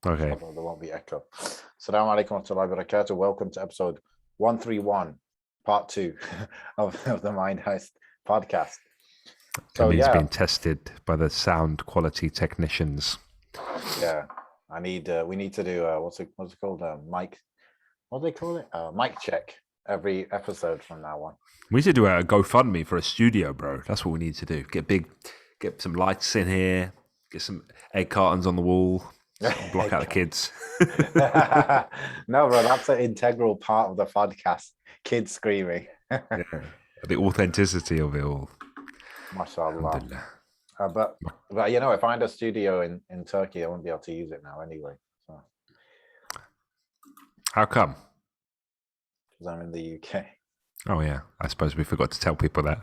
Okay. So there won't be echo. Assalamu alaikum wa rahmatullahi wa barakatuh. Welcome to episode 131, part 2 of the Mind Heist podcast. So Ameen's yeah, being tested by the sound quality technicians. yeah, we need to do what's it called? Mic, what do they call it? Mic check every episode from now on. We need to do a GoFundMe for a studio, bro. That's what we need to do. Get some lights in here, get some egg cartons on the wall, block out the kids. No, bro, that's an integral part of the podcast. Kids screaming. Yeah, the authenticity of it all. Mashallah. Alhamdulillah. But if I had a studio in Turkey, I wouldn't be able to use it now anyway. So How come? because I'm in the UK. Oh yeah, I suppose we forgot to tell people that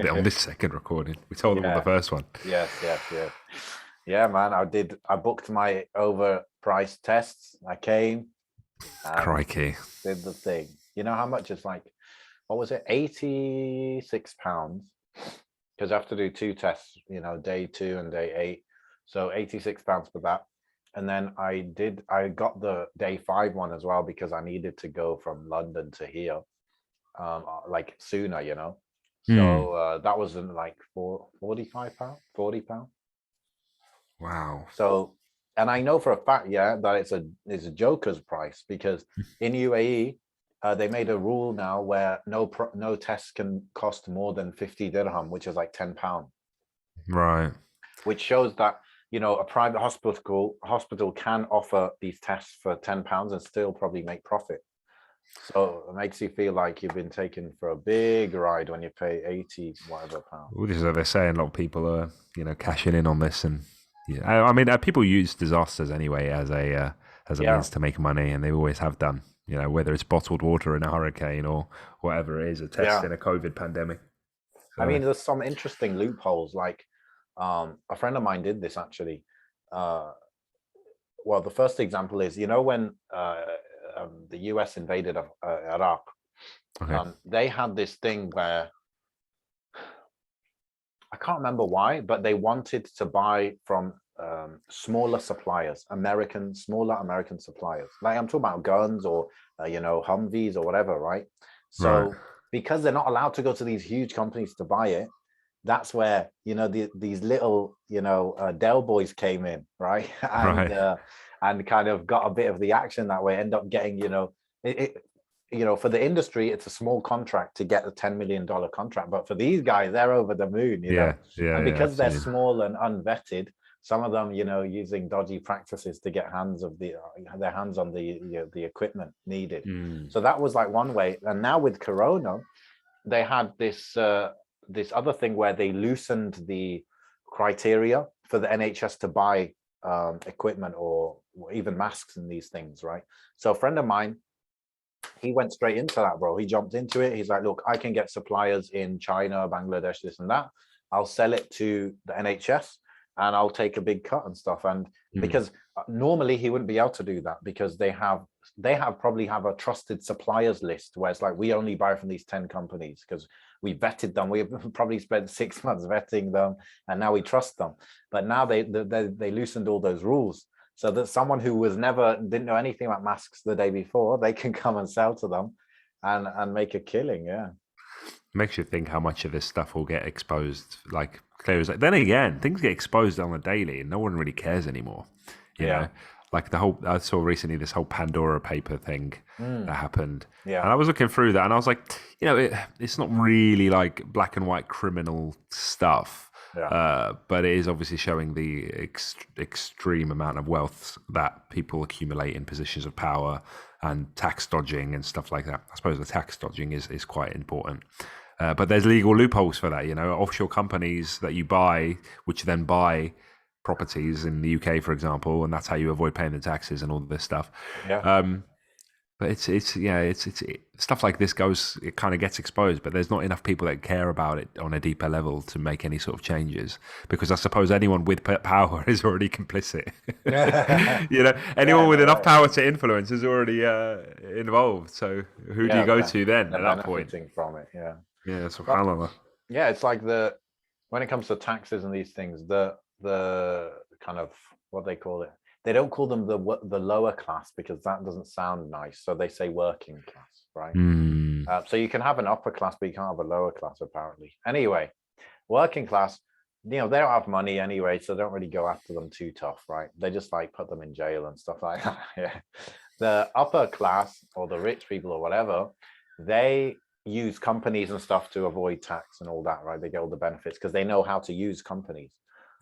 on this second recording. We told them on the first one. Yes. Yeah, man. I booked my overpriced tests. I came. Crikey. Did the thing. You know how much it's like? What was it? £86. Because I have to do 2 tests, day 2 and day 8. So £86 for that. And then I got the day 5 one as well because I needed to go from London to here, like sooner, So that was in like £45, £40. Wow. So, and I know for a fact, that it's a joker's price because in UAE, they made a rule now where no tests can cost more than 50 dirham, which is like £10. Right. Which shows that a private hospital can offer these tests for £10 and still probably make profit. So it makes you feel like you've been taken for a big ride when you pay 80 whatever pounds. Well, this is what they're saying. A lot of people are, cashing in on this, and I mean, people use disasters anyway as a means to make money, and they always have done. Whether it's bottled water in a hurricane or whatever it is, a test in a COVID pandemic. So, I mean, there's some interesting loopholes. Like, a friend of mine did this actually. Well, the first example is, when the US invaded Iraq, they had this thing where I can't remember why, but they wanted to buy from smaller suppliers, smaller American suppliers. Like I'm talking about guns or Humvees or whatever, right? So because they're not allowed to go to these huge companies to buy it, that's where these little Dell boys came in, right? And kind of got a bit of the action that way. End up getting for the industry, it's a small contract to get a $10 million contract, but for these guys, they're over the moon, and because they're small and unvetted, some of them, using dodgy practices to get their hands on the equipment needed. So that was like one way. And now with Corona, they had this other thing where they loosened the criteria for the NHS to buy equipment or even masks and these things, right? So a friend of mine, he went straight into that, bro. He jumped into it. He's like, look, I can get suppliers in China, Bangladesh, this and that. I'll sell it to the NHS and I'll take a big cut and stuff. And because normally he wouldn't be able to do that because they probably have a trusted suppliers list where it's like, we only buy from these 10 companies because we vetted them. We probably spent 6 months vetting them and now we trust them. But now they loosened all those rules so that someone who didn't know anything about masks the day before, they can come and sell to them and make a killing. Yeah. Makes you think how much of this stuff will get exposed. Like clear as then again, things get exposed on the daily, and no one really cares anymore. You know, like I saw recently this whole Pandora paper thing that happened. Yeah, and I was looking through that, and I was like, it's not really like black and white criminal stuff. But it is obviously showing the extreme amount of wealth that people accumulate in positions of power and tax dodging and stuff like that. I suppose the tax dodging is quite important. But there's legal loopholes for that, offshore companies that you buy, which then buy properties in the UK, for example, and that's how you avoid paying the taxes and all this stuff. But it's stuff like this it kind of gets exposed, but there's not enough people that care about it on a deeper level to make any sort of changes, because I suppose anyone with power is already complicit. Anyone with enough power to influence is already involved. So who do you go to then at that point? From it, subhanAllah. Yeah, it's like when it comes to taxes and these things, the kind of what they call it, they don't call them the lower class because that doesn't sound nice. So they say working class, right? Mm. So you can have an upper class, but you can't have a lower class, apparently. Anyway, working class, they don't have money anyway, so don't really go after them too tough, right? They just like put them in jail and stuff like that. Yeah. The upper class or the rich people or whatever, they use companies and stuff to avoid tax and all that, right? They get all the benefits because they know how to use companies.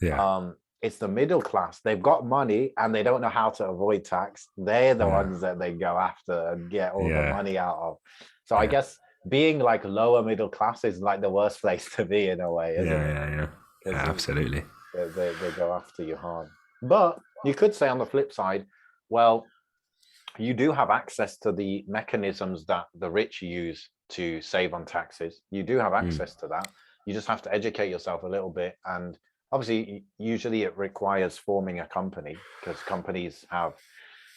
Yeah. It's the middle class. They've got money and they don't know how to avoid tax. They're the Yeah. ones that they go after and get all the Yeah. money out of. So I Yeah. guess being like lower middle class is like the worst place to be in a way, isn't Yeah. it? Yeah. Yeah. Because Absolutely. they go after you hard. But you could say on the flip side, well, you do have access to the mechanisms that the rich use to save on taxes. You do have access to that. You just have to educate yourself a little bit. And obviously, usually it requires forming a company because companies have,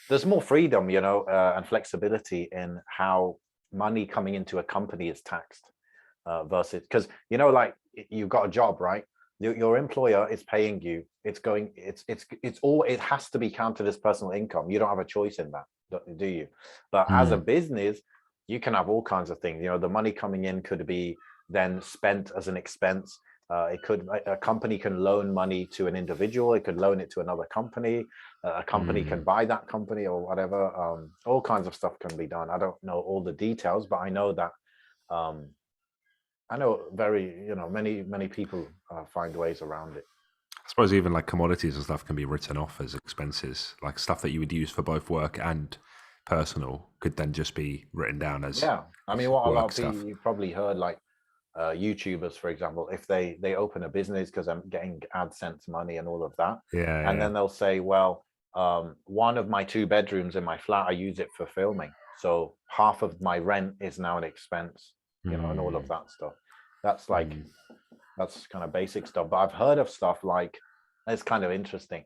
there's more freedom, and flexibility in how money coming into a company is taxed versus, because, like you've got a job, right? Your employer is paying you. It has to be counted as personal income. You don't have a choice in that, do you? But as a business, you can have all kinds of things. The money coming in could be then spent as an expense. A company can loan money to an individual. It could loan it to another company. A company can buy that company or whatever. All kinds of stuff can be done. I don't know all the details, but I know that I know many people find ways around it. I suppose even like commodities and stuff can be written off as expenses, like stuff that you would use for both work and personal could then just be written down as Yeah, I mean, what a lot work of people stuff. you've probably heard, like YouTubers, for example, if they open a business because I'm getting AdSense money and all of that, Yeah, and yeah, then they'll say, well, one of my 2 bedrooms in my flat, I use it for filming, so half of my rent is now an expense, and all of that stuff. That's like that's kind of basic stuff. But I've heard of stuff like, it's kind of interesting,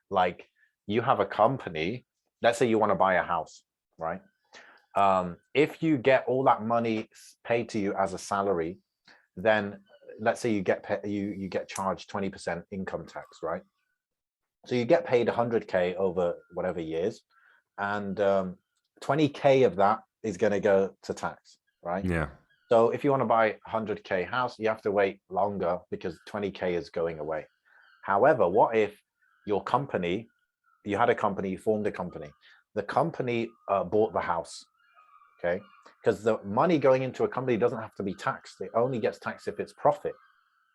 like you have a company, let's say you want to buy a house, right? If you get all that money paid to you as a salary, then let's say you get charged 20% income tax, right? So you get paid 100K over whatever years, and 20K of that is going to go to tax, right? yeah, So if you want to buy a 100K house, you have to wait longer because 20K is going away. However, what if your company, you had a company, you formed a company, the company bought the house, okay? Because the money going into a company doesn't have to be taxed. It only gets taxed if it's profit.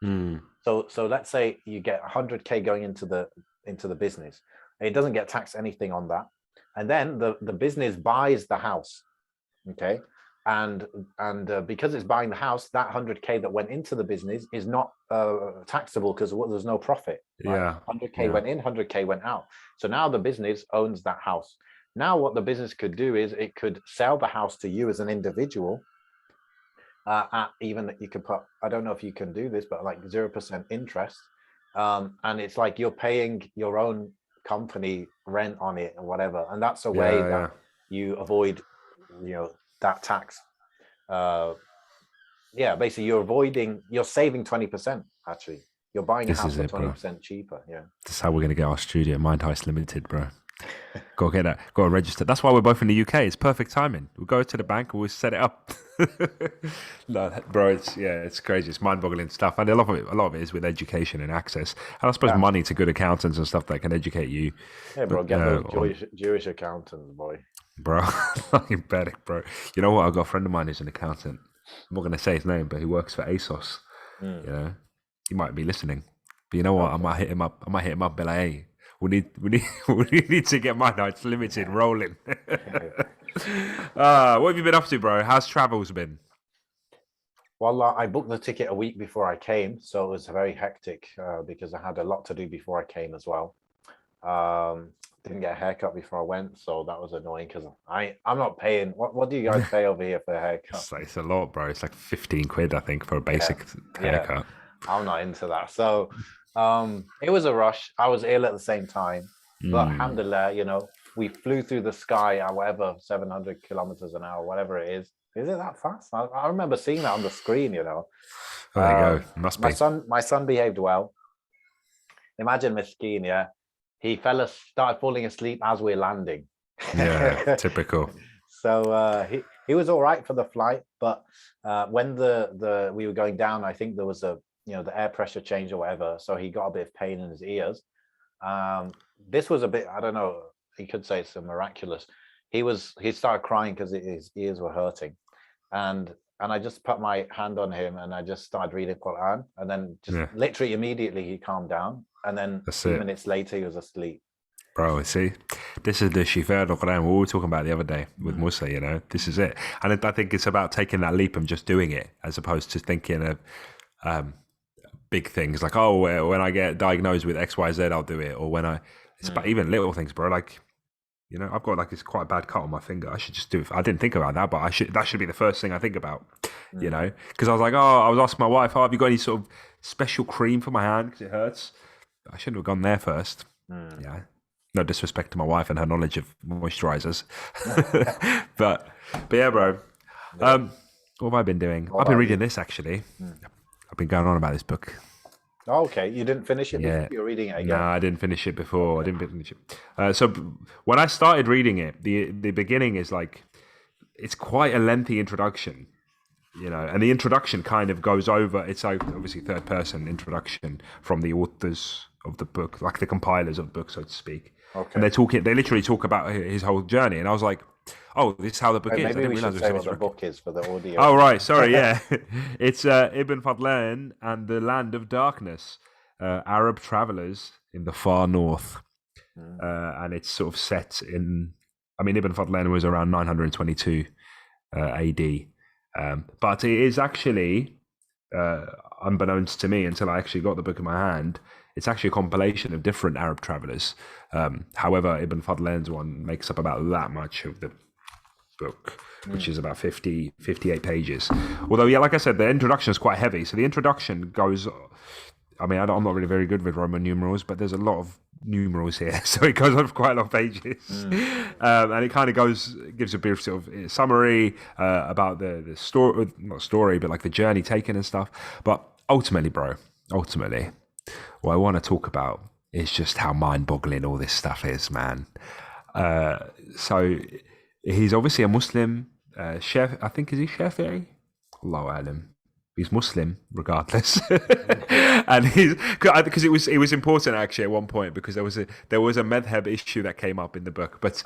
So let's say you get 100K going into the business. It doesn't get taxed anything on that. And then the business buys the house, okay? And because it's buying the house, that 100K that went into the business is not taxable because there's no profit, right? yeah, 100K yeah. went in, 100K went out. So now the business owns that house. Now what the business could do is it could sell the house to you as an individual at even that you could put, I don't know if you can do this, but like 0% interest. And it's like you're paying your own company rent on it or whatever. And that's a way Yeah, that yeah. you avoid, that tax. Yeah, basically you're saving 20% actually. You're buying a This house is for it, bro. 20% cheaper. Yeah. This is how we're gonna get our studio, Mind Heist Limited, bro. Got to get that. Got to register. That's why we're both in the UK. It's perfect timing. We'll go to the bank. We'll set it up. No, bro. It's crazy. It's mind-boggling stuff, and a lot of it is with education and access, and I suppose Yeah. money to good accouantants and stuff that can educate you. Yeah, But bro. Get those Jewish accountants, boy. bro, fucking pathetic, bro. You know what? I've got a friend of mine who's an accountant. I'm not going to say his name, but he works for ASOS. Mm, You know, he might be listening. But you know what? I okay. might hit him up. I might hit him up. Be like, hey, we need, we need to get my nights limited rolling. What have you been up to, bro? How's travels been? Well, I booked the ticket a week before I came, so it was very hectic because I had a lot to do before I came as well. Um, didn't get a haircut before I went, so that was annoying because I'm not paying. What do you guys pay over here for a haircut? It's a lot, bro. It's like 15 quid, I think, for a Yeah, basic yeah, haircut. I'm not into that. So, it was a rush. I was ill at the same time, but Mm. alhamdulillah, we flew through the sky at whatever 700 kilometers an hour, whatever it is. Is it that fast? I remember seeing that on the screen. Oh, there you go. Must My be. son behaved well. Imagine Miskeen, yeah. he started falling asleep as we're landing. Yeah, typical. So he was all right for the flight, but when the we were going down, I think there was the air pressure change or whatever, so he got a bit of pain in his ears. This was a bit, I don't know, you could say it's a miraculous. He started crying because his ears were hurting, and I just put my hand on him and I just started reading Quran, and then just literally immediately he calmed down, and then a few minutes later he was asleep. Bro, see, this is the Shifa al-Quran we were talking about the other day with Musa, this is it. And I think it's about taking that leap and just doing it, as opposed to thinking of big things like, oh, when I get diagnosed with X, Y, Z, I'll do it. Or when it's about even little things, bro. Like, I've got like this quite bad cut on my finger. I should just do it. I didn't think about that, but that should be the first thing I think about, because I was like, I was asking my wife, have you got any sort of special cream for my hand because it hurts? I shouldn't have gone there first. Yeah. No disrespect to my wife and her knowledge of moisturizers. but yeah, bro. What have I been doing? I've been reading this, actually. I've been going on about this book. Oh, okay. You didn't finish it before you're reading it again? No, I didn't finish it before. Okay. I didn't finish it. So when I started reading it, the beginning is like, it's quite a lengthy introduction, and the introduction kind of goes over, it's like obviously third person introduction from the authors of the book, like the compilers of the book, so to speak. Okay. And they literally talk about his whole journey. And I was like, oh, this is how the book is. Maybe we should say what the book is for the audio. Oh, right. Sorry. Yeah. It's Ibn Fadlan and the Land of Darkness, Arab travelers in the far north. And it's sort of set in, Ibn Fadlan was around 922 AD. But it is actually, unbeknownst to me until I actually got the book in my hand, it's actually a compilation of different Arab travelers. However, Ibn Fadlan's one makes up about that much of the book, which is about 58 pages. Although, yeah, like I said, the introduction is quite heavy. So the introduction goes, I'm not really very good with Roman numerals, but there's a lot of numerals here. So it goes on for quite a lot of pages. And it kind of gives a brief sort of summary about the story, not story, but like the journey taken and stuff. But ultimately, what I want to talk about is just how mind-boggling all this stuff is, man. So he's obviously a Muslim. Chef, I think, is he Shafi'i? Allahu alam. He's Muslim, regardless. And because it was important actually at one point, because there was a madhab issue that came up in the book. But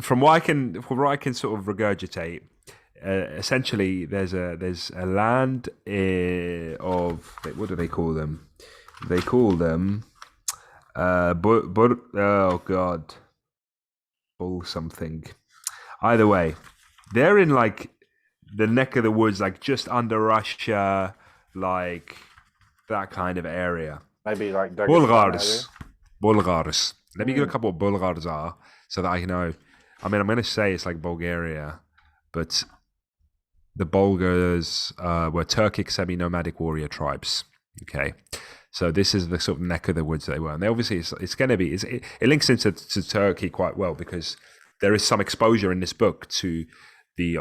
from what I can sort of regurgitate. Essentially, there's a land of, what do they call them? They call them oh god, bull something. Either way, they're in like the neck of the woods, like just under Russia, like that kind of area. Maybe like Bulgars. Let me give a couple of Bulgars are, so that I know. I'm going to say it's like Bulgaria, but the Bulgars were Turkic semi-nomadic warrior tribes. Okay, so this is the sort of neck of the woods they were, and they obviously it's going to be. It links into Turkey quite well, because there is some exposure in this book to the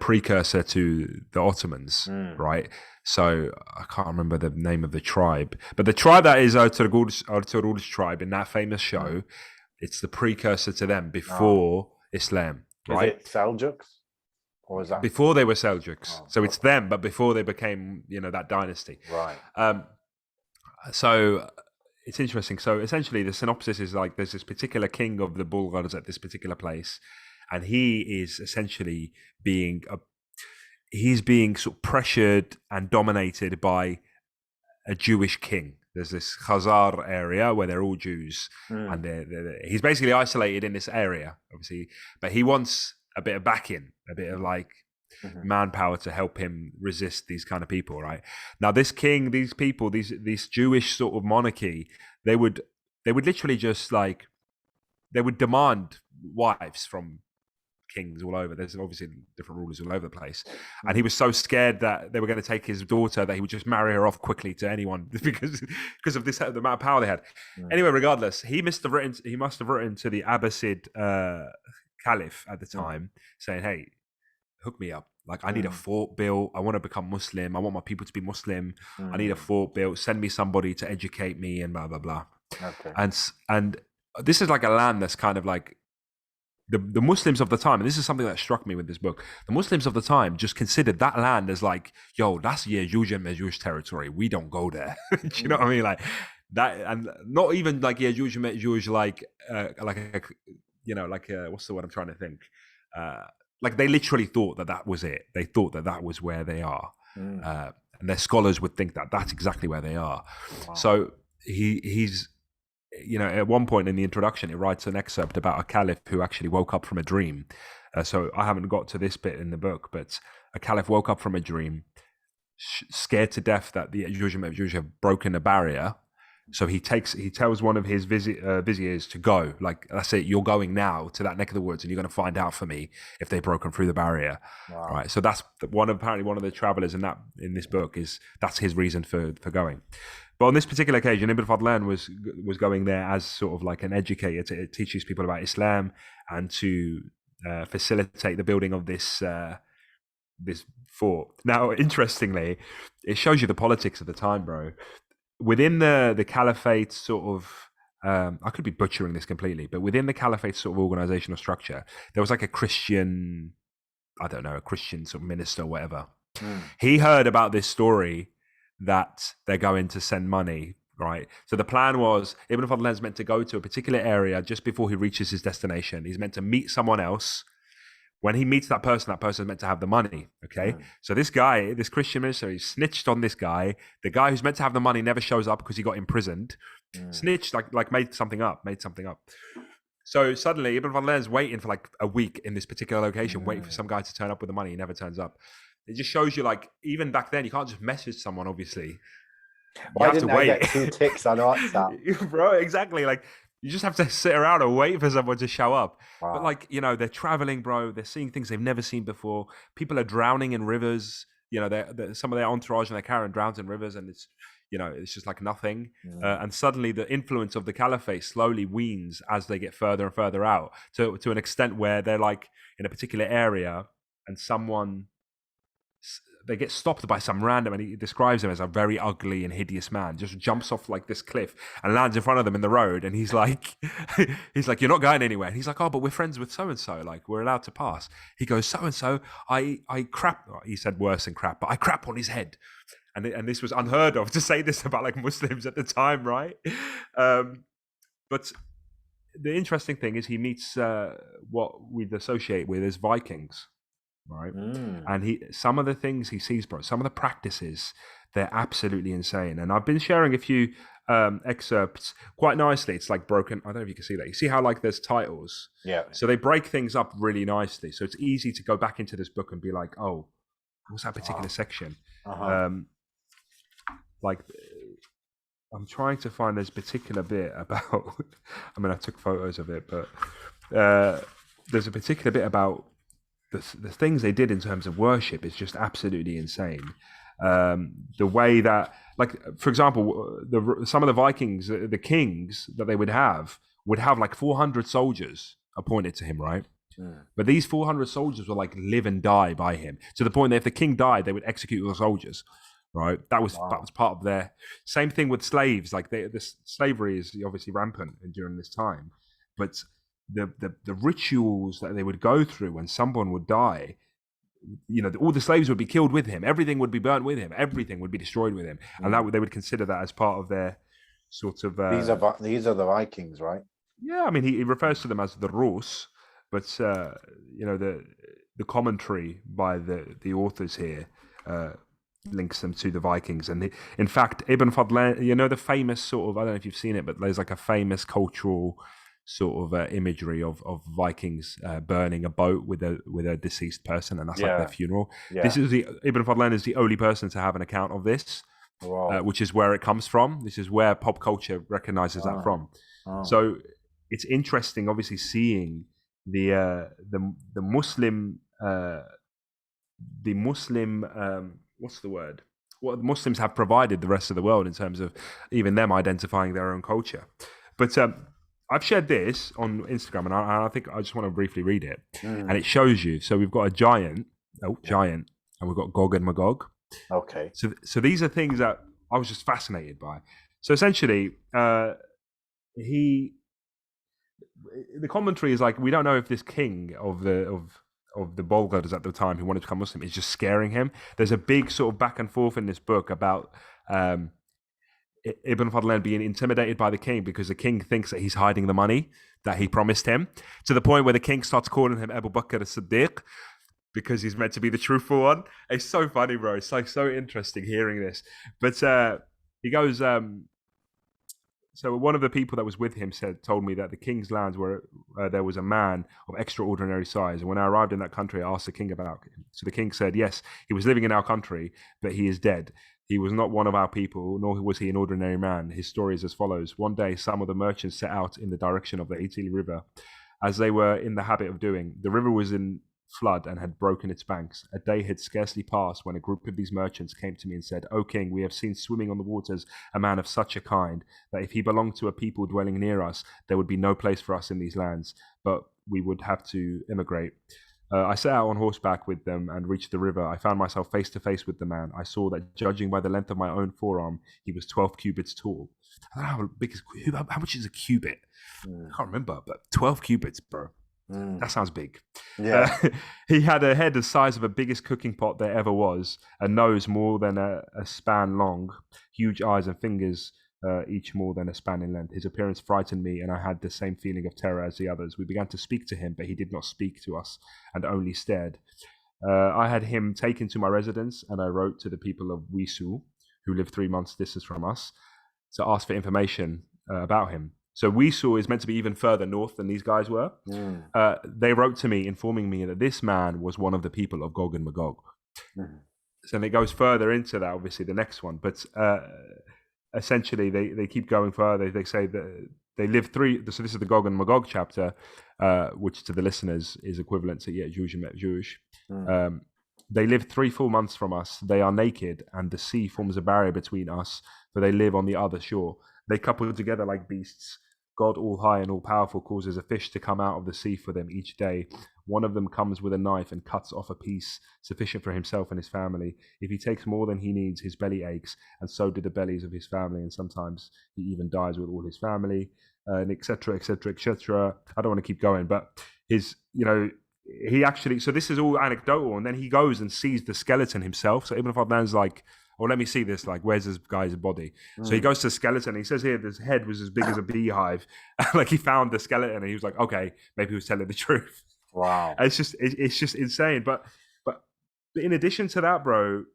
precursor to the Ottomans, right? So I can't remember the name of the tribe, but the tribe that is Ertugrul's tribe in that famous show, it's the precursor to them before Islam, right? Is it Seljuks? Or is that before they were Seljuks? So it's them, but before they became, that dynasty. Right. So it's interesting. So essentially, the synopsis is like there's this particular king of the Bulgars at this particular place, and he is essentially being sort of pressured and dominated by a Jewish king. There's this Khazar area where they're all Jews, and he's basically isolated in this area, obviously, but he wants a bit of backing, a bit of like manpower to help him resist these kind of people, right? Now, this king, these people, these Jewish sort of monarchy, they would literally just like, they would demand wives from kings all over. There's obviously different rulers all over the place, and he was so scared that they were going to take his daughter that he would just marry her off quickly to anyone because of the amount of power they had. Anyway, regardless, he must have written to the Abbasid Caliph at the time, saying, "Hey, hook me up. Like, I need a fort built. I want to become Muslim. I want my people to be Muslim. I need a Mm. fort built. Send me somebody to educate me and blah, blah, blah. Okay. And this is like a land that's kind of like the Muslims of the time, and this is something that struck me with this book. The Muslims of the time just considered that land as like, yo, that's Yejuj and Mejuj territory. We don't go there. Do you know what I mean? Like that, and not even like Yejuj and Mejuj, like a, like what's the word I'm trying to think? Like they literally thought that that was it. They thought that that was where they are, and their scholars would think that that's exactly where they are. Wow. So he's at one point in the introduction, it writes an excerpt about a caliph who actually woke up from a dream. So I haven't got to this bit in the book, but a caliph woke up from a dream, scared to death that the Ya'juj have broken a barrier. So he tells one of his viziers to go. Like, that's it, you're going now to that neck of the woods, and you're going to find out for me if they've broken through the barrier. Wow. Right. So that's apparently one of the travelers in this book that's his reason for going. But on this particular occasion, Ibn Fadlan was going there as sort of like an educator to teach these people about Islam and to facilitate the building of this fort. Now, interestingly, it shows you the politics of the time, bro. Within the caliphate sort of, I could be butchering this completely, but within the caliphate sort of organizational structure, there was like a Christian sort of minister or whatever. He heard about this story that they're going to send money, right? So the plan was Ibn Fadlan is meant to go to a particular area just before he reaches his destination. He's meant to meet someone else. When he meets that person is meant to have the money, okay? So this guy, this Christian minister, he snitched on this guy. The guy who's meant to have the money never shows up because he got imprisoned. Snitched, like made something up. So suddenly Ibn Fadlan is waiting for like a week in this particular location, waiting for some guy to turn up with the money. He never turns up. It just shows you, like, even back then, you can't just message someone, obviously. Why didn't I get 2 ticks on WhatsApp? Bro, exactly. Like, you just have to sit around and wait for someone to show up. Wow. But, like, they're traveling, bro. They're seeing things they've never seen before. People are drowning in rivers. Some of their entourage and their caravan drowns in rivers, and it's just like nothing. And suddenly the influence of the caliphate slowly weans as they get further and further out to an extent where they're like in a particular area and they get stopped by some random, and he describes him as a very ugly and hideous man, just jumps off like this cliff and lands in front of them in the road. And he's like, you're not going anywhere. And he's like, oh, but we're friends with so-and-so. Like, we're allowed to pass. He goes, so-and-so, I crap. He said worse than crap, but I crap on his head. And this was unheard of to say this about like Muslims at the time, right? But the interesting thing is he meets what we'd associate with as Vikings. Right. And some of the things he sees, bro, some of the practices, they're absolutely insane. And I've been sharing a few excerpts quite nicely. It's like broken. I don't know if you can see that. You see how like there's titles. Yeah. So they break things up really nicely. So it's easy to go back into this book and be like, oh, what's that particular section? Like, I'm trying to find this particular bit about, I mean, I took photos of it, but there's a particular bit about the things they did in terms of worship is just absolutely insane. The way that, like, for example, some of the Vikings, the kings that they would have like 400 soldiers appointed to him, right? But these 400 soldiers were like live and die by him, to the point that if the king died, they would execute the soldiers, right? That was part of their. Same thing with slaves. Like, this slavery is obviously rampant during this time, but the rituals that they would go through when someone would die, all the slaves would be killed with him, everything would be burnt with him, everything would be destroyed with him, and that they would consider that as part of their sort of these are the Vikings, right? Yeah, I mean, he refers to them as the Rus, but the commentary by the authors here links them to the Vikings. And in fact, Ibn Fadlan, the famous sort of, I don't know if you've seen it, but there's like a famous cultural sort of imagery of Vikings burning a boat with a deceased person, and that's like their funeral. This is Ibn Fadlan is the only person to have an account of this, which is where it comes from. This is where pop culture recognizes that from. So it's interesting, obviously, seeing the Muslim what's the word? What Muslims have provided the rest of the world in terms of even them identifying their own culture. But I've shared this on Instagram, and I think I just want to briefly read it. And it shows you. So we've got a giant giant, and we've got Gog and Magog. Okay. So these are things that I was just fascinated by. So essentially, he the commentary is like, we don't know if this king of the Bulgars at the time who wanted to become Muslim is just scaring him. There's a big sort of back and forth in this book about um, Ibn Fadlan being intimidated by the king because the king thinks that he's hiding the money that he promised him, to the point where the king starts calling him Abu Bakr as-Siddiq because he's meant to be the truthful one. It's so funny, bro. It's like so interesting hearing this. But he goes, so one of the people that was with him told me that the king's lands were there was a man of extraordinary size. And when I arrived in that country, I asked the king about him. So the king said, yes, he was living in our country, but he is dead. He was not one of our people, nor was he an ordinary man. His story is as follows. One day, some of the merchants set out in the direction of the Itil River, as they were in the habit of doing. The river was in flood and had broken its banks. A day had scarcely passed when a group of these merchants came to me and said, O king, we have seen swimming on the waters a man of such a kind that if he belonged to a people dwelling near us, there would be no place for us in these lands, but we would have to immigrate. I set out on horseback with them and reached the river. I found myself face to face with the man. I saw that, judging by the length of my own forearm, he was 12 cubits tall. I don't know how big is, how much is a cubit? I can't remember, but 12 cubits, bro. That sounds big. Yeah. He had a head the size of the biggest cooking pot there ever was, a nose more than a span long, huge eyes and fingers, each more than a span in length. His appearance frightened me, and I had the same feeling of terror as the others. We began to speak to him, but he did not speak to us and only stared. I had him taken to my residence, and I wrote to the people of Wisu, who live 3 months distance from us, to ask for information about him. So Wisu is meant to be even further north than these guys were. They wrote to me informing me that this man was one of the people of Gog and Magog. So it goes further into that, obviously, the next one. But essentially, they keep going further. They say that they live so this is the Gog and Magog chapter, which to the listeners is equivalent to Ya'juj and Ma'juj. They live 3 full months from us. They are naked, and the sea forms a barrier between us, for they live on the other shore. They couple together like beasts. God, all high and all powerful, causes a fish to come out of the sea for them each day. One of them comes with a knife and cuts off a piece sufficient for himself and his family. If he takes more than he needs, his belly aches, and so do the bellies of his family. And sometimes he even dies with all his family, and etc., etc., etc. I don't want to keep going, but he actually. So this is all anecdotal, and then he goes and sees the skeleton himself. So Ibn Fadlan's like, oh, let me see this. Like, where's this guy's body? So he goes to the skeleton. And he says here, this head was as big as a beehive. Like, he found the skeleton, and he was like, okay, maybe he was telling the truth. Wow. It's just insane. But in addition to that, bro,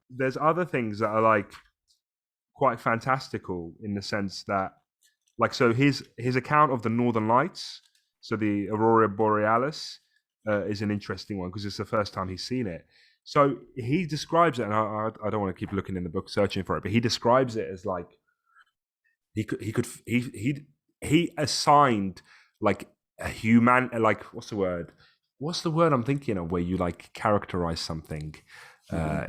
there's other things that are like quite fantastical in the sense that, like, so his account of the Northern Lights, so the Aurora Borealis, is an interesting one because it's the first time he's seen it. So he describes it, and I don't want to keep looking in the book searching for it, but he describes it as like he assigned like a human, like what's the word I'm thinking of, where you like characterize something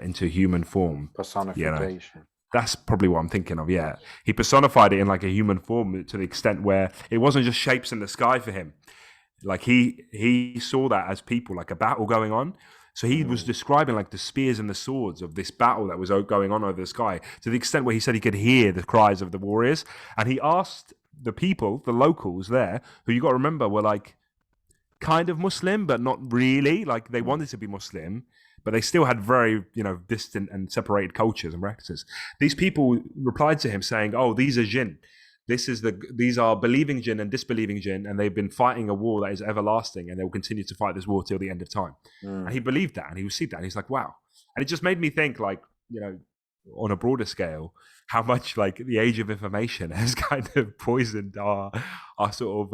into human form, personification. That's probably what I'm thinking of. Yeah, he personified it in like a human form to the extent where it wasn't just shapes in the sky for him. Like he saw that as people, like a battle going on. So he was describing like the spears and the swords of this battle that was going on over the sky, to the extent where he said he could hear the cries of the warriors. And he asked the people, the locals there, who you got to remember were like kind of Muslim, but not really. Like they wanted to be Muslim, but they still had very, distant and separated cultures and practices. These people replied to him saying, oh, these are jinn. These are believing jinn and disbelieving jinn, and they've been fighting a war that is everlasting, and they will continue to fight this war till the end of time. And he believed that, and he received that, and he's like, wow. And it just made me think, like, on a broader scale, how much like the age of information has kind of poisoned our sort of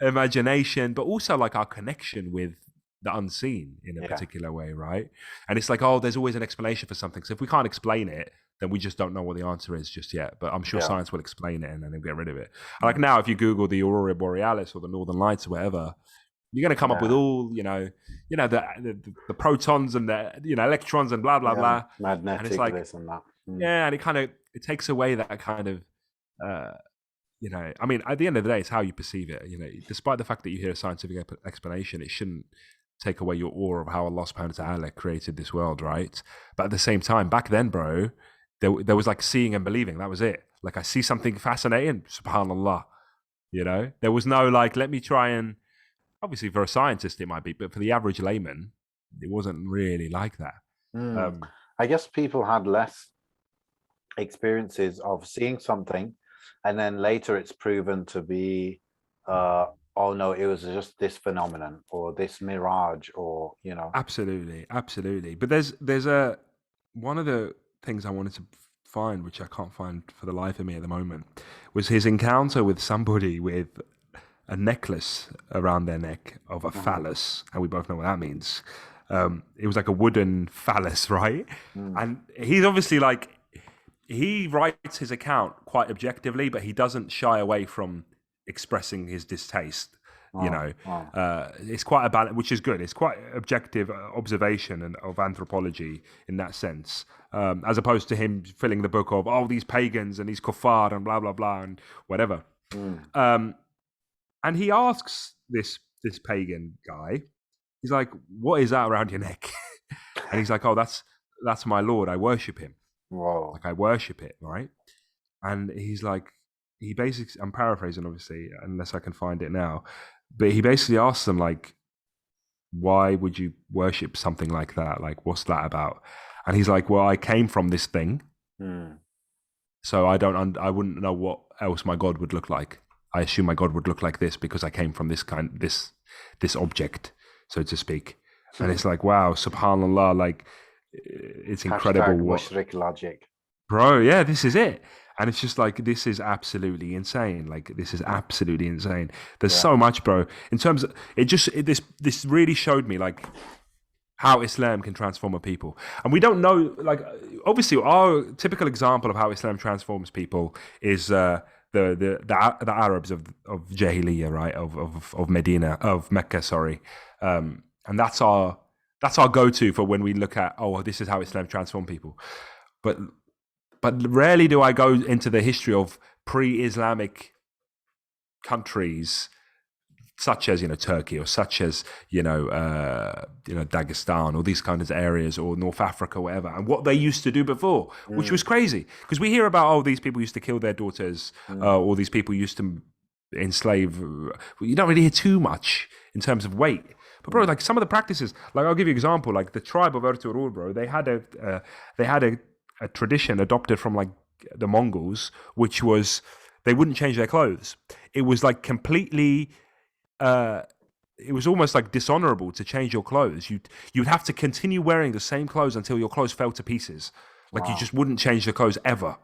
imagination, but also like our connection with the unseen in a particular way, right? And it's like, oh, there's always an explanation for something. So if we can't explain it, then we just don't know what the answer is just yet. But I'm sure science will explain it and then they'll get rid of it. Like now, if you Google the Aurora Borealis or the Northern Lights or whatever, you're going to come up with all, the protons and the, electrons and blah, blah, blah. Magnetic, and it's like, this and that. Yeah, and it takes away that kind of, I mean, at the end of the day, it's how you perceive it. Despite the fact that you hear a scientific explanation, it shouldn't take away your awe of how Allah subhanahu wa ta'ala created this world, right? But at the same time, back then, bro, there was like seeing and believing. That was it. Like I see something fascinating, subhanallah. There was no like, let me try and, obviously for a scientist it might be, but for the average layman, it wasn't really like that. I guess people had less experiences of seeing something, and then later it's proven to be, oh no, it was just this phenomenon or this mirage, or Absolutely. But there's one of the things I wanted to find, which I can't find for the life of me at the moment, was his encounter with somebody with a necklace around their neck of a phallus, and we both know what that means. It was like a wooden phallus, right? And he's obviously like, he writes his account quite objectively, but he doesn't shy away from expressing his distaste. It's quite a balance, which is good. It's quite objective observation of anthropology in that sense, as opposed to him filling the book of, oh, these pagans and these kuffar and blah blah blah and whatever. And he asks this pagan guy, he's like, what is that around your neck? And he's like, oh, that's my Lord. I worship him. Whoa. Like I worship it, right? And he's like, he basically, I'm paraphrasing obviously, unless I can find it now, but he basically asks them like, why would you worship something like that? Like, what's that about? And he's like, well, I came from this thing, so I wouldn't know what else my God would look like. I assume my God would look like this because I came from this object, so to speak. And it's like, wow, subhanallah, like it's incredible. Mushrik logic. Bro, yeah, this is it. And it's just like, this is absolutely insane. Like, this is absolutely insane. There's so much, bro. In terms of, this really showed me, like, how Islam can transform a people. And we don't know, like, obviously, our typical example of how Islam transforms people is the Arabs of Jahiliyyah, right? Of Medina, of Mecca, sorry. And that's our go-to for when we look at, oh, this is how Islam transformed people. But rarely do I go into the history of pre-Islamic countries, such as Turkey, or such as Dagestan, or these kinds of areas, or North Africa, whatever, and what they used to do before, which was crazy. Because we hear about, oh, these people used to kill their daughters, or these people used to enslave. You don't really hear too much in terms of weight. But bro, like some of the practices, like I'll give you an example, like the tribe of Ertugrul, bro, they had a tradition adopted from like the Mongols, which was they wouldn't change their clothes. It was like completely, it was almost like dishonorable to change your clothes. You'd have to continue wearing the same clothes until your clothes fell to pieces. Like you just wouldn't change the clothes ever.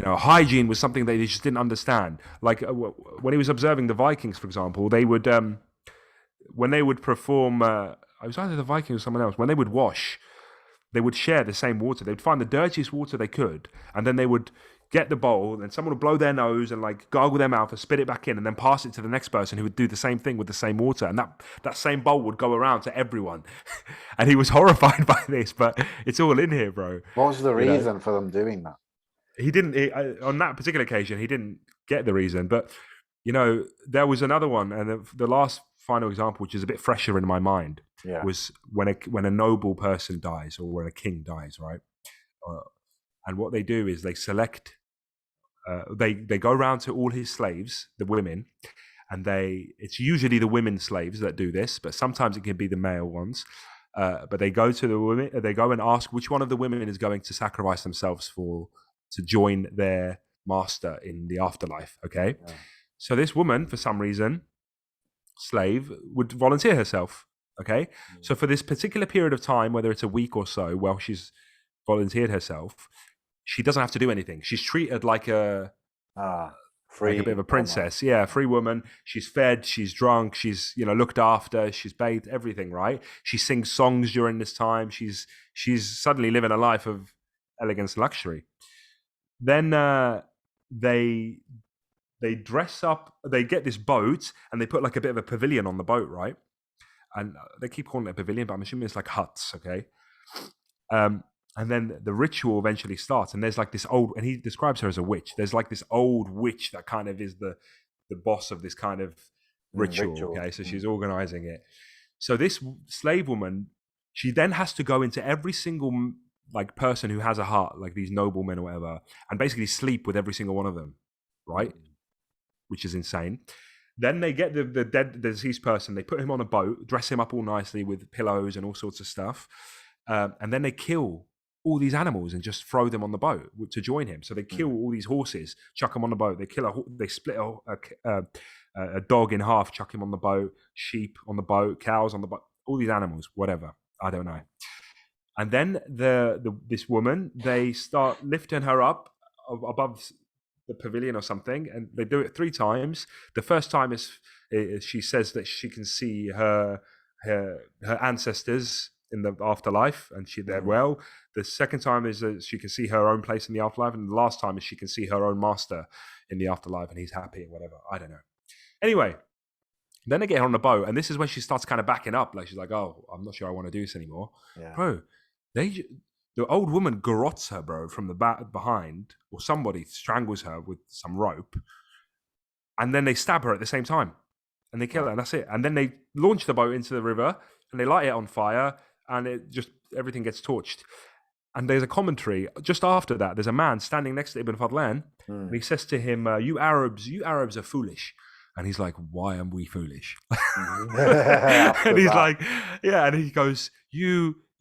Hygiene was something they just didn't understand. Like when he was observing the Vikings, for example, they would, when they would perform, it was either the Vikings or someone else, when they would wash, they would share the same water. They'd find the dirtiest water they could, and then they would get the bowl, and someone would blow their nose and like gargle their mouth and spit it back in, and then pass it to the next person who would do the same thing with the same water, and that same bowl would go around to everyone. And he was horrified by this, but it's all in here, bro. What was the reason for them doing that? He didn't, on that particular occasion, he didn't get the reason, but there was another one, and the last final example, which is a bit fresher in my mind, was when a noble person dies, or when a king dies, right? And what they do is they select, they go around to all his slaves, the women, and it's usually the women slaves that do this, but sometimes it can be the male ones. But they go to the women, they go and ask which one of the women is going to sacrifice themselves to join their master in the afterlife. Okay, so this woman, for some reason, slave, would volunteer herself. Okay, so for this particular period of time, whether it's a week or so, while she's volunteered herself, she doesn't have to do anything. She's treated like a free, like a bit of a princess. Woman. Yeah, free woman. She's fed, she's drunk, she's looked after, she's bathed, everything. Right? She sings songs during this time. She's suddenly living a life of elegance, luxury. Then they dress up. They get this boat and they put like a bit of a pavilion on the boat, right? And they keep calling it a pavilion, but I'm assuming it's like huts, okay? And then the ritual eventually starts, and there's like this old, and he describes her as a witch. There's like this old witch that kind of is the boss of this kind of ritual. Okay, so she's organizing it. So this slave woman, she then has to go into every single like person who has a heart, like these noblemen or whatever, and basically sleep with every single one of them, right? Which is insane. Then they get the dead, the deceased person, they put him on a boat, dress him up all nicely with pillows and all sorts of stuff, and then they kill all these animals and just throw them on the boat to join him. So they kill all these horses, chuck them on the boat. They split a dog in half, chuck him on the boat. Sheep on the boat, cows on the boat, all these animals, whatever. I don't know. And then this woman, they start lifting her up above the pavilion or something, and they do it 3 times. The first time is she says that she can see her ancestors in the afterlife, and they're well. The second time is that she can see her own place in the afterlife, and the last time is she can see her own master in the afterlife, and he's happy or whatever. I don't know. Anyway, then they get her on the boat, and this is when she starts kind of backing up, like she's like, "Oh, I'm not sure I want to do this anymore." Yeah. Bro, the old woman garrots her, bro, from the back behind, or somebody strangles her with some rope, and then they stab her at the same time, and they kill her, and that's it. And then they launch the boat into the river, and they light it on fire, and everything gets torched. And there's a commentary just after that. There's a man standing next to Ibn Fadlan, and he says to him, "You Arabs are foolish." And he's like, "Why am we foolish?" And he's like, "Yeah." And he goes,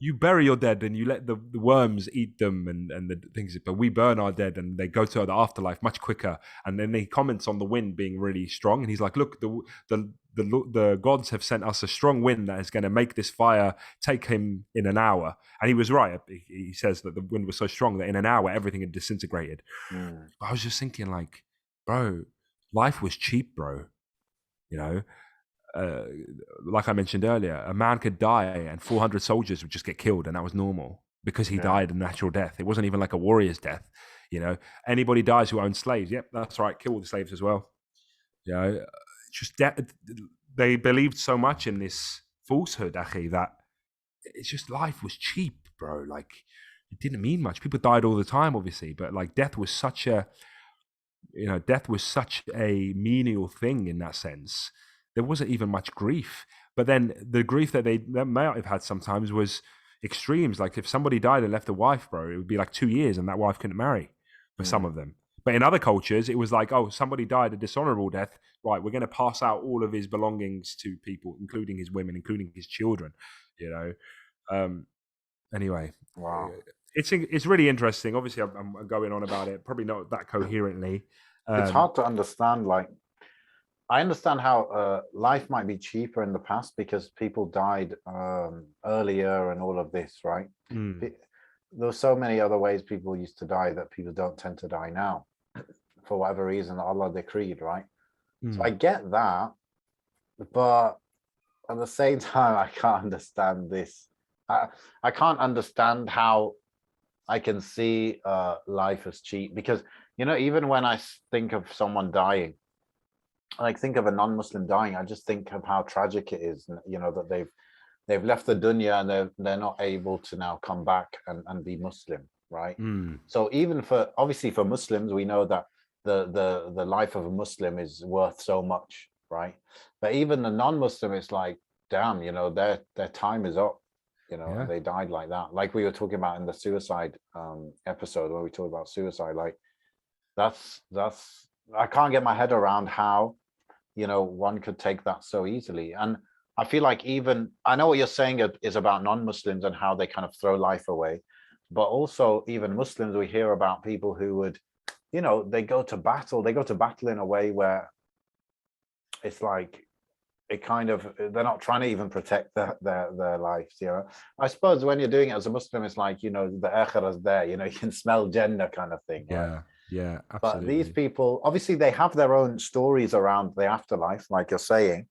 You bury your dead and you let the worms eat them and the things, but we burn our dead and they go to the afterlife much quicker. And then he comments on the wind being really strong, and he's like, "Look, the gods have sent us a strong wind that is going to make this fire take him in an hour." And he was right. He says that the wind was so strong that in an hour everything had disintegrated. But I was just thinking, like, bro, life was cheap, bro. You know, like I mentioned earlier, a man could die and 400 soldiers would just get killed, and that was normal because he died a natural death. It wasn't even like a warrior's death. You know, anybody dies who owns slaves. Yep, that's right. Kill the slaves as well. You know, just they believed so much in this falsehood, Akhi, that it's just life was cheap, bro. Like, it didn't mean much. People died all the time, obviously, but like death was such a menial thing in that sense. There wasn't even much grief. But then the grief that they might have had sometimes was extremes. Like if somebody died and left a wife, bro, it would be like 2 years and that wife couldn't marry for some of them. But in other cultures, it was like, oh, somebody died a dishonorable death. Right, we're going to pass out all of his belongings to people, including his women, including his children, you know. Anyway, wow. It's really interesting. Obviously, I'm going on about it, probably not that coherently. It's hard to understand. Like, I understand how life might be cheaper in the past because people died earlier and all of this, right? There were so many other ways people used to die that people don't tend to die now for whatever reason Allah decreed, right? So I get that, but at the same time, I can't understand this. I can't understand how I can see life as cheap because, you know, even when I think of someone dying, like think of a non-Muslim dying, I just think of how tragic it is, you know, that they've left the dunya and they're not able to now come back and be Muslim, right? So even obviously for Muslims, we know that the life of a Muslim is worth so much, right? But even the non-Muslim, it's like, damn, you know, their time is up, you know, and they died like that. Like we were talking about in the suicide episode where we talked about suicide, like that's I can't get my head around how, you know, one could take that so easily. And I feel like even, I know what you're saying is about non-Muslims and how they kind of throw life away, but also even Muslims, we hear about people who would, you know, they go to battle in a way where it's like, it kind of, they're not trying to even protect their lives, you know. I suppose when you're doing it as a Muslim, it's like, you know, the akhirah is there, you know, you can smell Jannah kind of thing. Yeah, right? yeah, absolutely. But these people, obviously they have their own stories around the afterlife, like you're saying,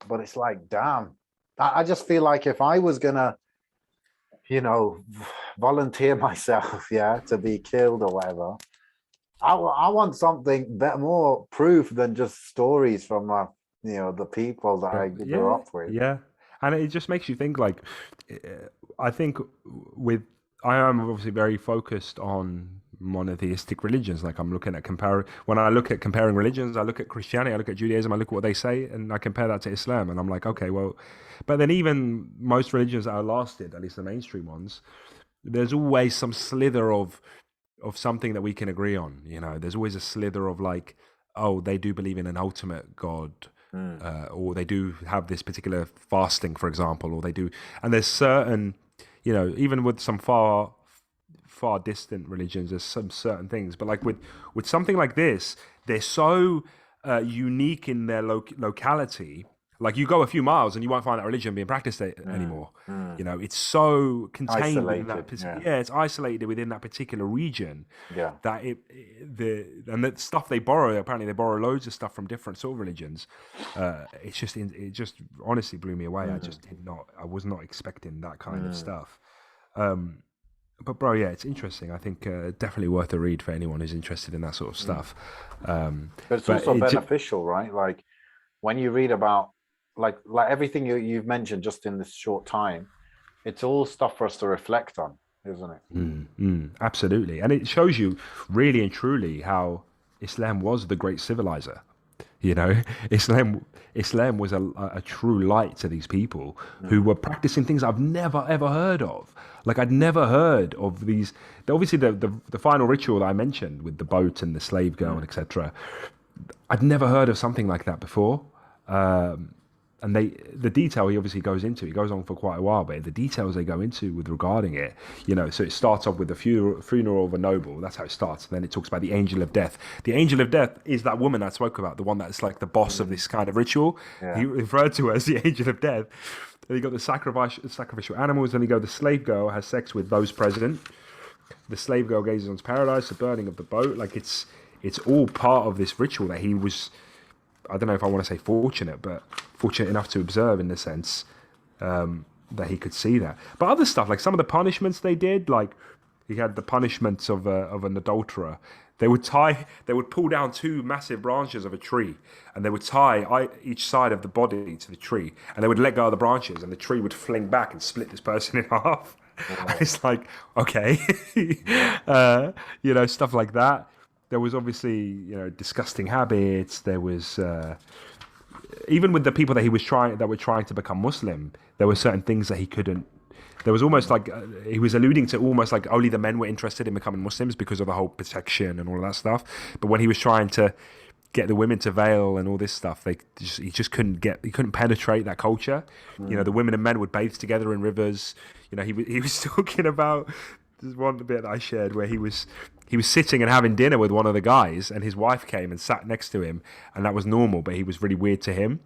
but it's like, damn, I just feel like if I was gonna, you know, volunteer myself, yeah, to be killed or whatever, I want something more proof than just stories from you know, the people that I grew up with. Yeah, and it just makes you think. Like, I think I am obviously very focused on monotheistic religions. Like I'm looking at when I look at comparing religions, I look at Christianity, I look at Judaism, I look at what they say, and I compare that to Islam, and I'm like, okay, well, but then even most religions that are lasted, at least the mainstream ones, there's always some slither of something that we can agree on. There's always a slither of like, oh, they do believe in an ultimate God, or they do have this particular fasting, for example, or they do, and there's certain, even with some far distant religions, there's some certain things, but like with something like this, they're so unique in their locality. Like you go a few miles and you won't find that religion being practiced anymore. It's so contained within that. Isolated, Yeah, it's isolated within that particular region. yeah. That the stuff they borrow, apparently they borrow loads of stuff from different sort of religions. It just honestly blew me away. I was not expecting that kind of stuff. But bro, yeah, it's interesting. I think definitely worth a read for anyone who's interested in that sort of stuff. But it's also beneficial, right? Like when you read about like everything you've mentioned just in this short time, it's all stuff for us to reflect on, isn't it? Absolutely, and it shows you really and truly how Islam was the great civilizer. Islam was a true light to these people who were practicing things I've never ever heard of. Like I'd never heard of these. Obviously, the final ritual that I mentioned with the boat and the slave girl and etc. I'd never heard of something like that before. And the detail he obviously goes into, it goes on for quite a while, but the details they go into with regarding it, so it starts off with the funeral of a noble. That's how it starts. And then it talks about the angel of death. The angel of death is that woman I spoke about, the one that's like the boss of this kind of ritual. Yeah. He referred to her as the angel of death. Then you got the sacrificial animals. Then you go the slave girl has sex with those present. The slave girl gazes on paradise, the burning of the boat. Like it's all part of this ritual that he was, I don't know if I want to say fortunate, but fortunate enough to observe in the sense that he could see that. But other stuff, like some of the punishments they did, like he had the punishments of an adulterer. They would pull down two massive branches of a tree, and they would tie each side of the body to the tree, and they would let go of the branches, and the tree would fling back and split this person in half. Wow. It's like, okay, stuff like that. There was obviously, disgusting habits. There was even with the people that were trying to become Muslim, there were certain things that he couldn't. There was almost like he was alluding to almost like only the men were interested in becoming Muslims because of the whole protection and all of that stuff. But when he was trying to get the women to veil and all this stuff, he just couldn't penetrate that culture. The women and men would bathe together in rivers. He was talking about. There's one bit that I shared where he was sitting and having dinner with one of the guys, and his wife came and sat next to him, and that was normal, but he was really weird to him.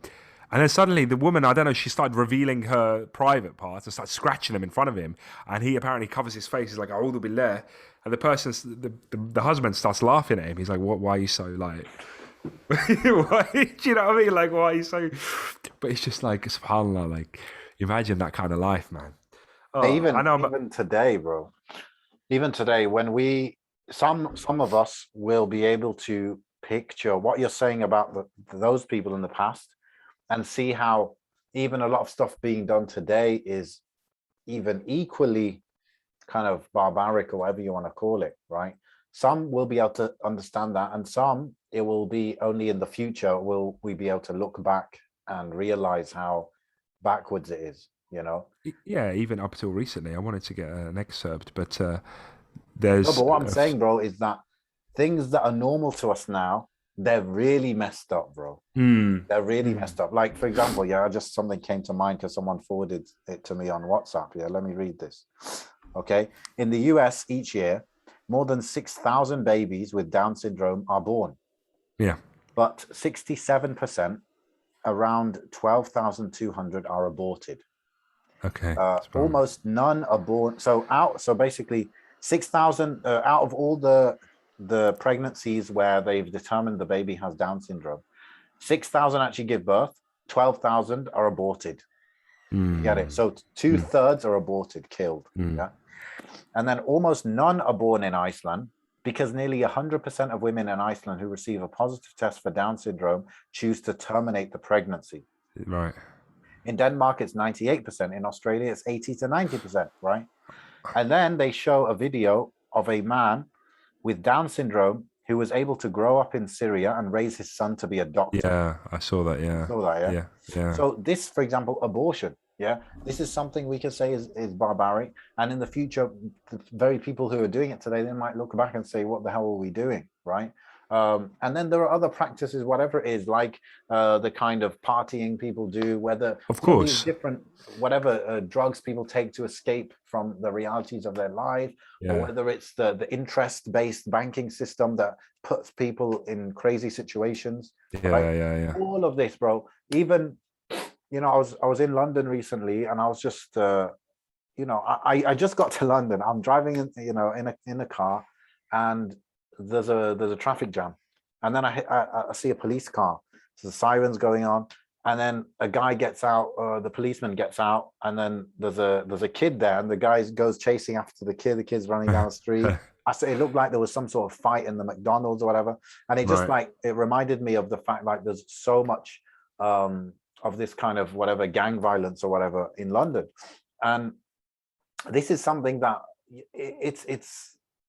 And then suddenly the woman, I don't know, she started revealing her private parts and started scratching them in front of him, and he apparently covers his face. He's like, "A'udhu billah," and the husband starts laughing at him. He's like, "What? Why are you so like?" Why, do you know what I mean? Like, why are you so? But it's just like, subhanallah, like, imagine that kind of life, man. Even today, bro. Even today, when some of us will be able to picture what you're saying about those people in the past and see how even a lot of stuff being done today is even equally kind of barbaric or whatever you want to call it, right? Some will be able to understand that, and some it will be only in the future will we be able to look back and realize how backwards it is, Yeah, even up till recently, I wanted to get an excerpt, but there's. No, but what I'm saying, bro, is that things that are normal to us now, they're really messed up, bro. They're really messed up. Like, for example, something came to mind because someone forwarded it to me on WhatsApp. Yeah, let me read this. Okay. In the US each year, more than 6,000 babies with Down syndrome are born. Yeah. But 67%, around 12,200 are aborted. Okay. Almost none are born. So basically 6,000 out of all the pregnancies where they've determined the baby has Down syndrome, 6,000 actually give birth, 12,000 are aborted. Get it? So 2/3 are aborted, killed. Yeah. And then almost none are born in Iceland because nearly 100% of women in Iceland who receive a positive test for Down syndrome choose to terminate the pregnancy. Right. In Denmark, it's 98%. In Australia, it's 80 to 90%, right? And then they show a video of a man with Down syndrome who was able to grow up in Syria and raise his son to be a doctor. Yeah, I saw that. You Yeah, saw that, yeah? yeah. So this, for example, abortion, yeah, this is something we can say is barbaric. And in the future, the very people who are doing it today, they might look back and say, what the hell are we doing, right? And then there are other practices, whatever it is, like the kind of partying people do, whether Of these course. different, whatever drugs people take to escape from the realities of their life, or Yeah. whether it's the interest-based banking system that puts people in crazy situations, right? Yeah. All of this, bro. Even, I was in London recently, and I was just I just got to London. I'm driving in, in a car, and there's a traffic jam, and then I see a police car. So the sirens going on, and then a guy gets out. The policeman gets out, and then there's a kid there, and the guy goes chasing after the kid. The kid's running down the street. I said it looked like there was some sort of fight in the McDonald's or whatever, and it just Right. like it reminded me of the fact like there's so much of this kind of whatever gang violence or whatever in London, and this is something that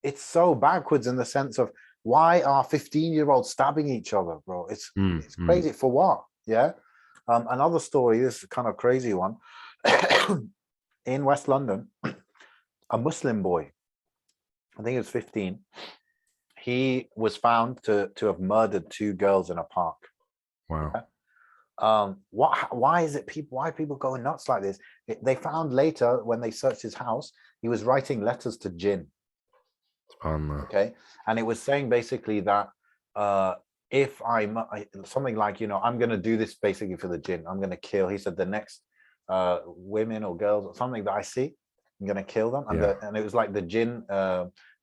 it's so backwards in the sense of why are 15-year-olds stabbing each other, bro? It's crazy for what? Yeah. Another story, this is a kind of crazy one. In West London, a Muslim boy, I think he was 15, he was found to have murdered two girls in a park. Wow. Why is it people, why are people going nuts like this? They found later when they searched his house, he was writing letters to jinn. Okay, and it was saying basically that if I'm something like, I'm going to do this basically for the jinn, I'm going to kill, he said, the next women or girls or something that I see, I'm going to kill them. And and it was like the jinn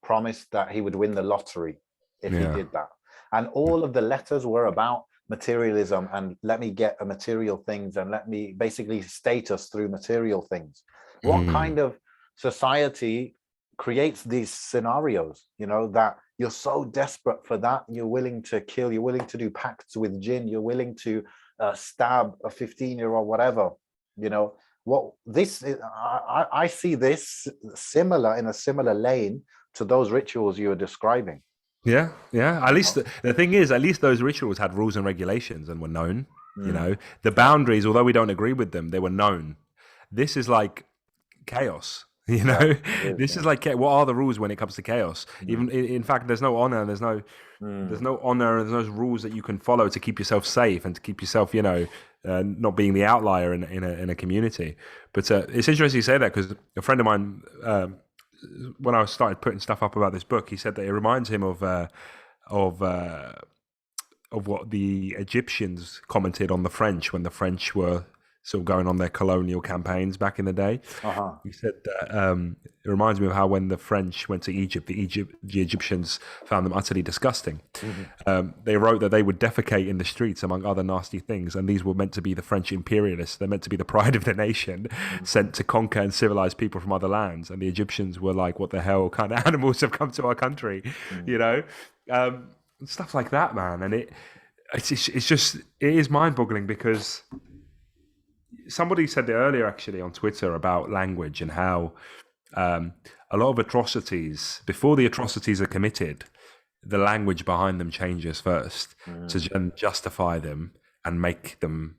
promised that he would win the lottery if he did that. And all of the letters were about materialism and let me get a material things and let me basically status through material things. What kind of society creates these scenarios, that you're so desperate for that, you're willing to kill, you're willing to do pacts with jinn, you're willing to stab a 15-year-old, whatever, what this is. I see this similar, in a similar lane to those rituals you were describing. Yeah. At least the thing is, at least those rituals had rules and regulations and were known. The boundaries, although we don't agree with them, they were known. This is like chaos. This is like, what are the rules when it comes to chaos? Even in fact, there's no honor, and there's no honor, and there's no rules that you can follow to keep yourself safe and to keep yourself, not being the outlier in a community. But it's interesting you say that, because a friend of mine, when I started putting stuff up about this book, he said that it reminds him of what the Egyptians commented on the French when the French were sort of going on their colonial campaigns back in the day. He said that it reminds me of how when the French went to Egypt, the Egyptians found them utterly disgusting. They wrote that they would defecate in the streets, among other nasty things, and these were meant to be the French imperialists. They're meant to be the pride of the nation, sent to conquer and civilize people from other lands. And the Egyptians were like, what the hell kind of animals have come to our country? Stuff like that, man. And it is mind-boggling, because somebody said it earlier actually on Twitter about language and how a lot of atrocities, before the atrocities are committed, the language behind them changes first to justify them and make them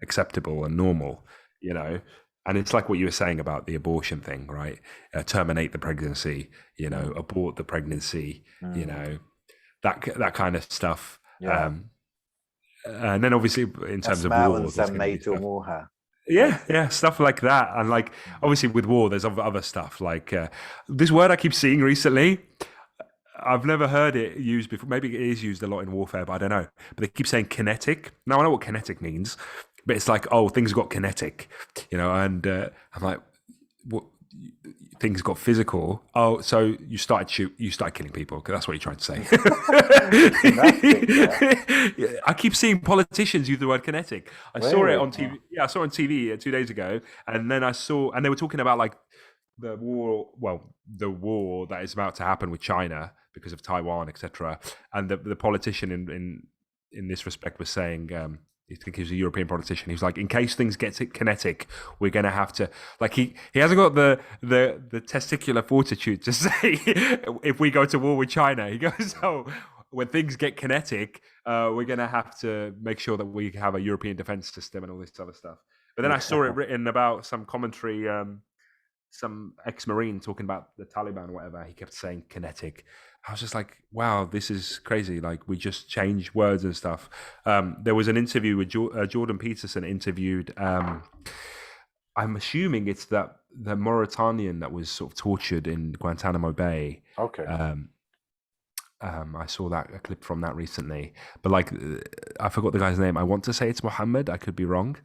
acceptable and normal, And it's like what you were saying about the abortion thing, right? Terminate the pregnancy, abort the pregnancy, that kind of stuff. And then obviously in terms of war, there's going to be stuff. Stuff like that. And like obviously with war, there's other stuff like this word I keep seeing recently. I've never heard it used before. Maybe it is used a lot in warfare, but I don't know. But they keep saying kinetic. Now I know what kinetic means, but it's like, oh, things got kinetic, and I'm like, what? Things got physical. Oh, so you started killing people. Cause that's what you're trying to say. I keep seeing politicians use the word kinetic. I saw it on TV. Yeah, I saw it on TV 2 days ago, and then and they were talking about like the war. Well, the war that is about to happen with China because of Taiwan, etc. And the politician in this respect was saying, I think he was a European politician. He was like, in case things get kinetic, we're gonna have to like he hasn't got the testicular fortitude to say if we go to war with China. He goes, oh, when things get kinetic, we're gonna have to make sure that we have a European defense system and all this other stuff. But then I saw it written about some commentary, some ex-marine talking about the Taliban or whatever. He kept saying kinetic. I was just like, wow, this is crazy. Like, we just change words and stuff. There was an interview with Jordan Peterson interviewed. I'm assuming it's the Mauritanian that was sort of tortured in Guantanamo Bay. Okay. I saw a clip from that recently. But like, I forgot the guy's name. I want to say it's Mohammed. I could be wrong.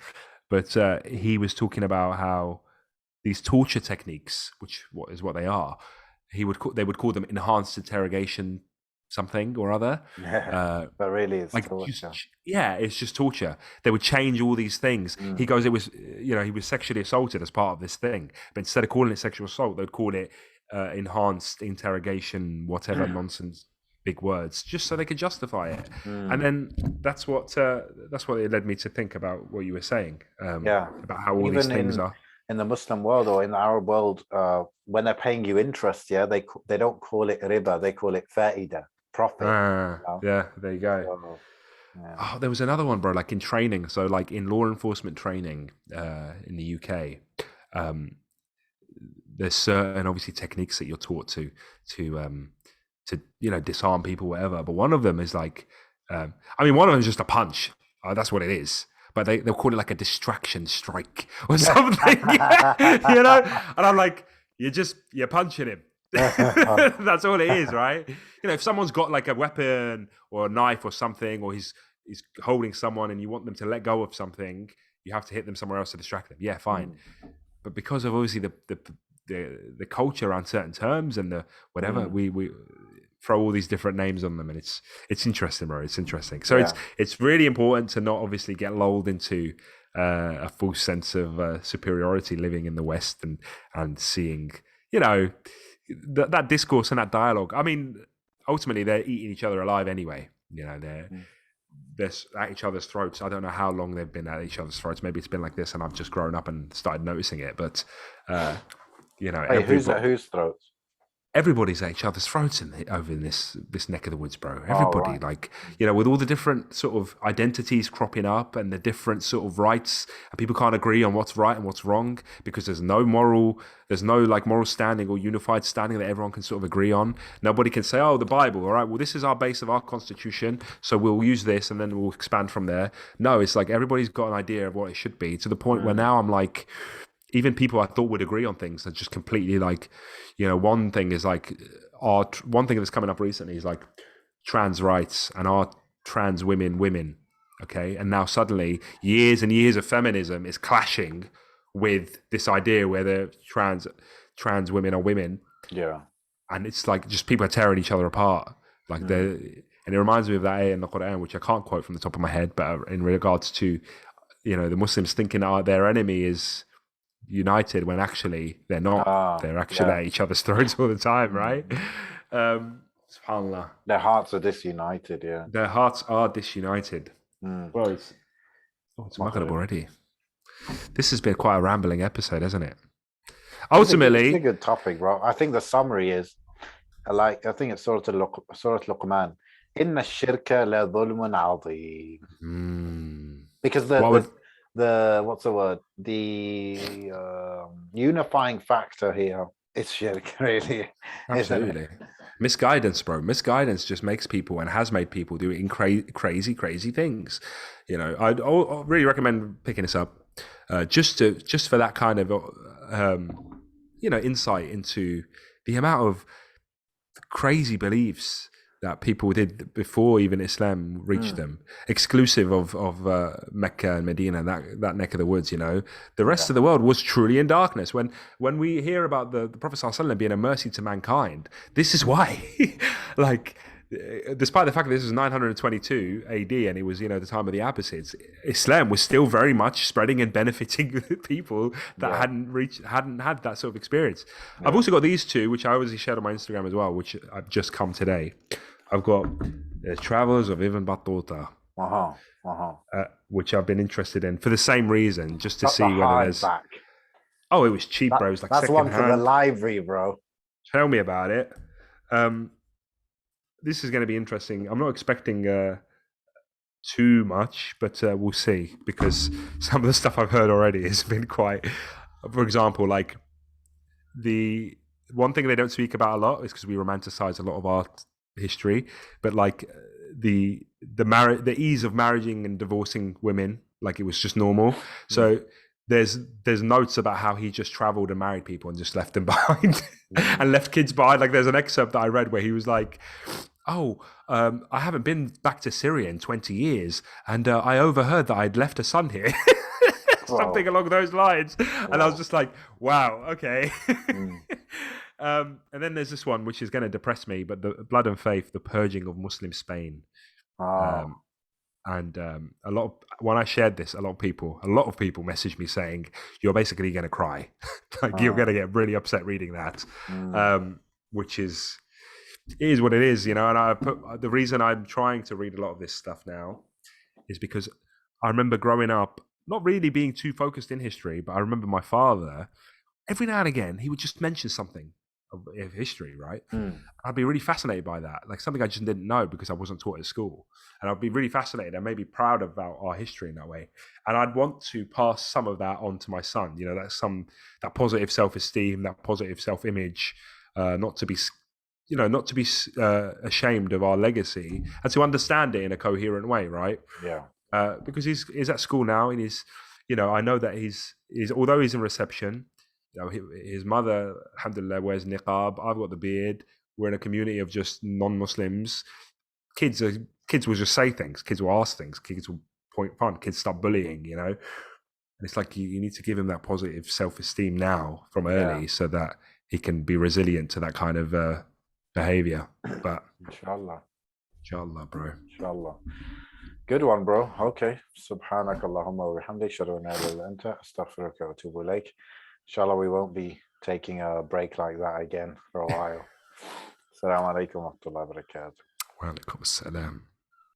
But he was talking about how these torture techniques, which is what they are, they would call them enhanced interrogation, something or other. Yeah, but really, it's like torture. it's just torture. They would change all these things. He goes, it was he was sexually assaulted as part of this thing, but instead of calling it sexual assault, they'd call it enhanced interrogation, whatever nonsense, big words, just so they could justify it. And then that's what it led me to think about what you were saying. About how all these things are. In the Muslim world or in the Arab world, when they're paying you interest, they don't call it riba, they call it fa'ida, profit. Yeah, there you go. So, yeah. Oh, there was another one, bro. Like in training, so like in law enforcement training in the UK, there's certain obviously techniques that you're taught to disarm people, whatever. But one of them is like, one of them is just a punch. That's what it is. But they'll call it like a distraction strike or something, And I'm like, you're punching him. That's all it is, right? If someone's got like a weapon or a knife or something, or he's holding someone and you want them to let go of something, you have to hit them somewhere else to distract them. Yeah, fine. But because of obviously the culture around certain terms and the whatever, we throw all these different names on them, and it's interesting, bro. It's interesting. So it's really important to not obviously get lulled into a false sense of superiority living in the West and seeing that discourse and that dialogue. I mean, ultimately they're eating each other alive anyway. They're at each other's throats. I don't know how long they've been at each other's throats. Maybe it's been like this and I've just grown up and started noticing it. But who's at whose throats? Everybody's at each other's throats over in this neck of the woods, bro. Everybody, with all the different sort of identities cropping up and the different sort of rights, and people can't agree on what's right and what's wrong because there's no moral standing or unified standing that everyone can sort of agree on. Nobody can say, oh, the Bible, all right, well, this is our base of our constitution, so we'll use this and then we'll expand from there. No, it's like everybody's got an idea of what it should be, to the point where now I'm like, even people I thought would agree on things are just completely like, one thing is like, one thing that's coming up recently is like trans rights and are trans women, okay? And now suddenly years and years of feminism is clashing with this idea where the trans women are women. Yeah. And it's like just people are tearing each other apart. Like and it reminds me of that ayah in the Quran, which I can't quote from the top of my head, but in regards to, the Muslims thinking that their enemy is united when actually they're not. They're actually at each other's throats all the time, right? SubhanAllah. Their hearts are disunited, yeah. Their hearts are disunited. Well, it's Maghrib already. This has been quite a rambling episode, hasn't it? Ultimately, it's a good topic, bro. I think the summary is, I think it's Surah Luqman. Inna shirka la dhulmun azim. Because the what's the word? The unifying factor here is shirk, really. Absolutely. Misguidance, bro. Misguidance just makes people and has made people doing crazy things. I'd really recommend picking this up just for that kind of insight into the amount of crazy beliefs that people did before even Islam reached them, exclusive of Mecca and Medina, that neck of the woods. The rest of the world was truly in darkness. When we hear about the Prophet ﷺ being a mercy to mankind, this is why. Despite the fact that this was 922 AD and it was the time of the Abbasids, Islam was still very much spreading and benefiting people that hadn't had that sort of experience. I've also got these two, which I obviously shared on my Instagram as well, which I've just come today. I've got the Travels of Ibn Battuta. Uh-huh. Uh-huh. which I've been interested in for the same reason, just to Got the see whether there's. hardback. Oh, it was cheap, bro. It was like That's second one for the hand. library, bro. Tell me about it. Um, this is going to be interesting. I'm not expecting too much, but we'll see because some of the stuff I've heard already has been quite. For example, like the one thing they don't speak about a lot is because we romanticize a lot of art history, but like the ease of marrying and divorcing women, like it was just normal. So there's notes about how he just traveled and married people and just left them behind and left kids behind. Like there's an excerpt that I read where he was like, "Oh, I haven't been back to Syria in 20 years, and I overheard that I'd left a son here." Something along those lines. And I was just like, wow, okay. And then there's this one, which is going to depress me, but the Blood and Faith, the purging of Muslim Spain. Oh. And a lot of, when I shared this, a lot of people messaged me saying, you're basically going to cry. Like you're going to get really upset reading that, which is what it is, you know. And I put the reason I'm trying to read a lot of this stuff now is because I remember growing up not really being too focused in history, but I remember my father, every now and again, he would just mention something of history, right? I'd be really fascinated by that, like something I just didn't know because I wasn't taught at school. And I'd be really fascinated and maybe proud about our history in that way. And I'd want to pass some of that on to my son, you know, that positive self-esteem, that positive self-image, not to be ashamed of our legacy and to understand it in a coherent way, right? Yeah. Because he's at school now, and I know that he's although he's in reception, his mother, alhamdulillah, wears niqab. I've got the beard. We're in a community of just non-Muslims. Kids will just say things. Kids will ask things. Kids will point fun. Kids start bullying. And it's like you need to give him that positive self-esteem now from early, so that he can be resilient to that kind of behavior. But Inshallah, bro. inshallah. Good one, bro. Okay. Subhanak Allahumma wa bihamdik. Shadu an la ilaha illa anta. Astaghfiruka wa atubu ilaik. Inshallah, we won't be taking a break like that again for a while. Assalamu alaikum wa rahmatullahi wa barakatuh. Wa alaikum assalam.